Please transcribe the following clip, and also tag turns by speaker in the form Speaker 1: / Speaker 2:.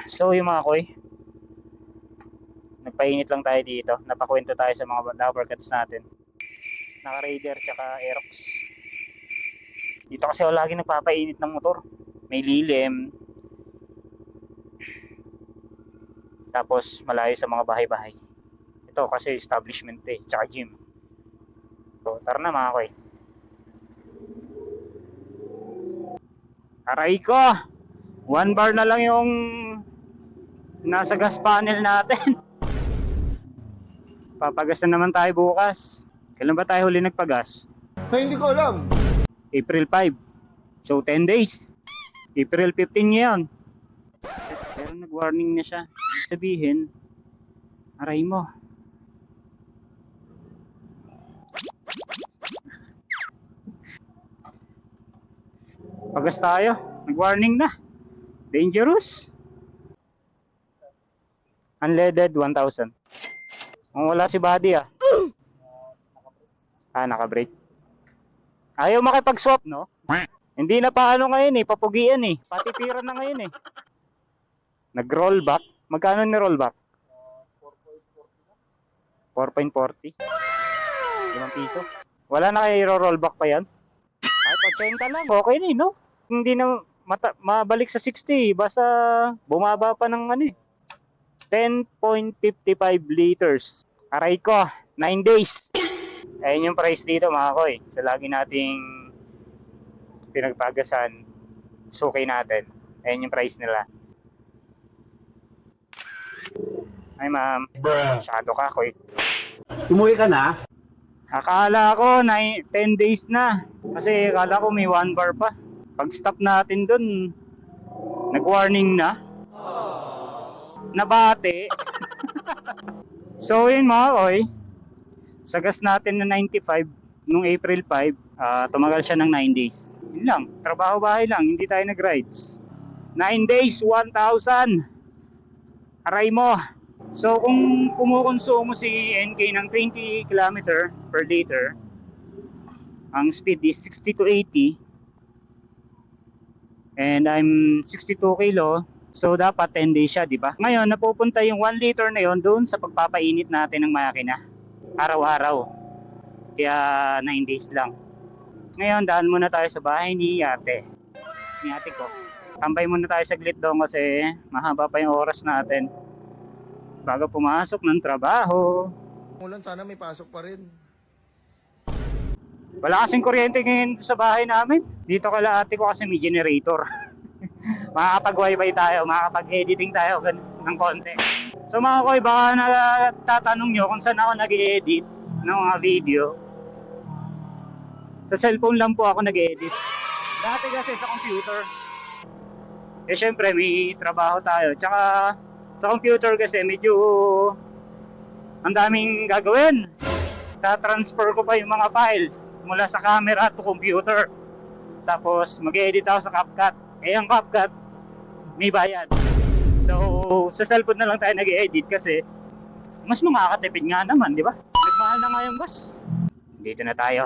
Speaker 1: So yung mga koy, nagpainit lang tayo dito. Napakwento tayo sa mga lovercats natin. Naka-Raider tsaka Aerox. Dito kasi ako lagi nagpapainit ng motor. May lilim. Tapos malayo sa mga bahay-bahay. Ito kasi establishment eh, tsaka gym. So tara na mga koy. Aray ko! 1 bar na lang yung nasa gas panel natin. Papagas na naman tayo bukas. Kailan ba tayo huli nagpagas?
Speaker 2: Ay, hindi ko alam.
Speaker 1: April 5. So 10 days. April 15 ngayon. Pero nag-warning na siya. Ibig sabihin, aray mo. Pagas tayo. Nag-warning na. Dangerous. Unleaded 1,000. Kung wala si body ah. Naka-brake. Ayaw makipag-swap, no? Hindi na paano ngayon eh, papugian eh. Patipiran na ngayon eh. Nag-rollback. Magkano ni rollback? 4.40. 5 piso. Wala na kayo rollback pa yan? Kahit 80 lang, okay na eh, no? Hindi na mabalik sa 60, basta bumaba pa ng ano eh. 10.55 liters. Aray ko, 9 days. Ayun yung price dito mga koy. So lagi nating pinagpagasan, suki natin. Ayun yung price nila. Ay ma'am, masyado ka koy.
Speaker 2: Umuwi ka na?
Speaker 1: Akala ko 10 days na. Kasi akala ko may 1 bar pa. Pag stop natin dun, nag-warning na. Nabate. So yun mga koy, sa gas natin na 95 nung April 5, tumagal siya ng 9 days. Yun lang, trabaho bahay lang, hindi tayo nag-rides. 9 days, 1,000. Aray mo. So kung kumukonsumo si NK ng 20 km per liter, ang speed is 60 to 80, and I'm 62 kilo, so dapat 10 days siya, di ba? Ngayon, napupunta yung 1 liter na yon doon sa pagpapainit natin ng makina. Araw-araw. Kaya 9 days lang. Ngayon, daan muna tayo sa bahay ni ate. Ni ate ko. Tambay muna tayo saglit doon kasi mahaba pa yung oras natin bago pumasok ng trabaho.
Speaker 2: Ulan, sana may pasok pa rin.
Speaker 1: Wala kasing kuryente ngayon sa bahay namin. Dito kala ate ko kasi may generator. Makakapag-wifi tayo, makakapag-editing tayo ng konti. So mga koy, baka natatanong nyo kung saan ako nag-edit ng mga video. Sa cellphone lang po ako nag-edit. Dati kasi sa computer. Eh syempre may trabaho tayo. Tsaka sa computer kasi medyo ang daming gagawin. Ta-transfer ko pa yung mga files mula sa camera to computer. Tapos mag-edit ako sa CapCut. Eh ang CapCut may bayad. So sa cellphone na lang tayo nag-edit kasi mas makakatipid nga naman, di ba? Nagmahal na nga yung gas. Dito na tayo.